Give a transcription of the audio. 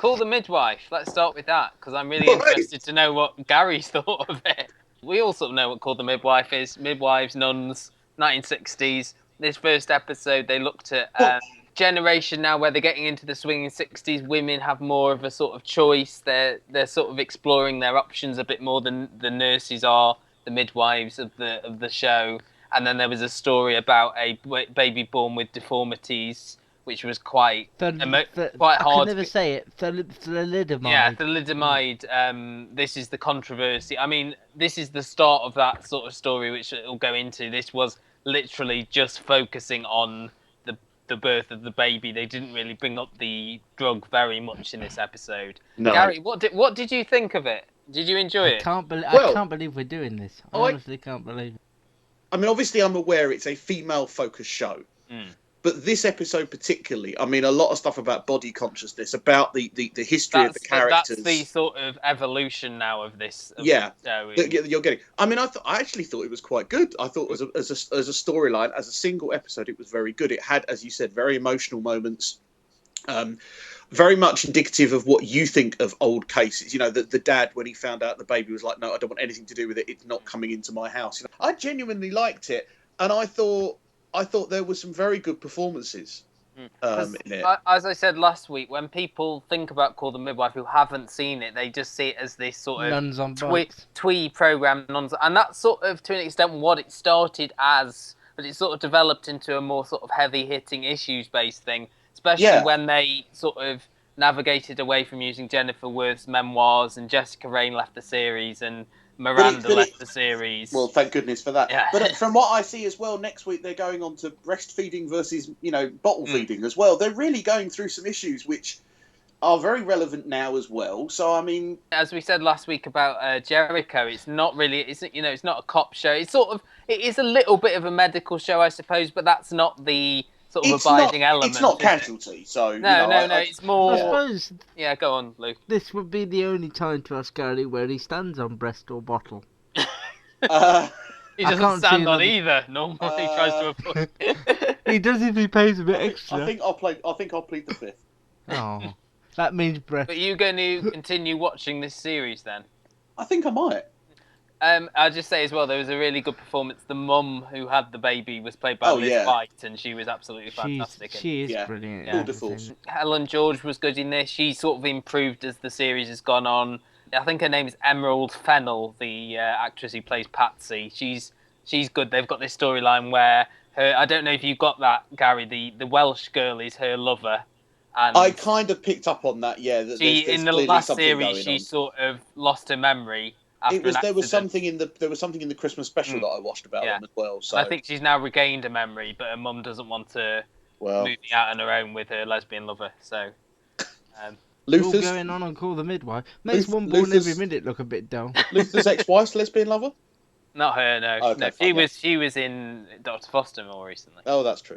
Call the Midwife. Let's start with that, because I'm really Right. interested to know what Gary's thought of it. We all sort of know what Call the Midwife is. Midwives, nuns, 1960s. This first episode, they looked at generation now where they're getting into the swinging 60s. Women have more of a sort of choice. They're sort of exploring their options a bit more than the nurses are, the midwives of the show. And then there was a story about a baby born with deformities, which was quite hard. I can never say it. Thalidomide. Yeah, thalidomide. This is the controversy. I mean, this is the start of that sort of story, which it'll go into. This was literally just focusing on the birth of the baby. They didn't really bring up the drug very much in this episode. No. Gary, what did you think of it? Did you enjoy it? I can't believe we're doing this. I honestly can't believe it. I mean, obviously, I'm aware it's a female-focused show. But this episode particularly, I mean, a lot of stuff about body consciousness, about the history of the characters. That's the sort of evolution now of this. You're getting. I mean, I actually thought it was quite good. I thought as a storyline, as a single episode, it was very good. It had, as you said, very emotional moments. Very much indicative of what you think of old cases. You know, the dad, when he found out the baby, was like, no, I don't want anything to do with it. It's not coming into my house. You know, I genuinely liked it. And I thought there were some very good performances in it. As I said last week, when people think about Call the Midwife who haven't seen it, they just see it as this sort of twee program, and that's sort of, to an extent, what it started as, but it sort of developed into a more sort of heavy-hitting issues-based thing, especially when they sort of navigated away from using Jennifer Worth's memoirs, and Jessica Raine left the series, and Miranda left the series. Well, thank goodness for that. Yeah. But from what I see as well, next week they're going on to breastfeeding versus, bottle feeding as well. They're really going through some issues which are very relevant now as well. So, I mean, as we said last week about Jericho, it's not really, it's not a cop show. It's it is a little bit of a medical show, I suppose, but that's not the sort of abiding element. It's not Casualty, so... No, it's more... I suppose... Yeah, go on, Luke. This would be the only time to ask Gary where he stands on breast or bottle. He doesn't stand on either. Normally he tries to avoid it. He does if he pays a bit extra. I think I'll plead the fifth. Oh, that means breast. But you're going to continue watching this series then? I think I might. I'll just say as well, there was a really good performance. The mum who had the baby was played by Liz White, and she was absolutely fantastic. She is brilliant. Wonderful. Helen George was good in this. She sort of improved as the series has gone on. I think her name is Emerald Fennell, the actress who plays Patsy. She's good. They've got this storyline where I don't know if you got that, Gary, the Welsh girl is her lover. And I kind of picked up on that, yeah. In the last series, she sort of lost her memery. There was something in the Christmas special that I watched about them as well. So I think she's now regained a memory, but her mum doesn't want to move out on her own with her lesbian lover. So, all going on Call the Midwife makes one born every minute look a bit dull. Luther's ex-wife's lesbian lover? Not her, no. Okay, no, she was in Dr. Foster more recently. Oh, that's true.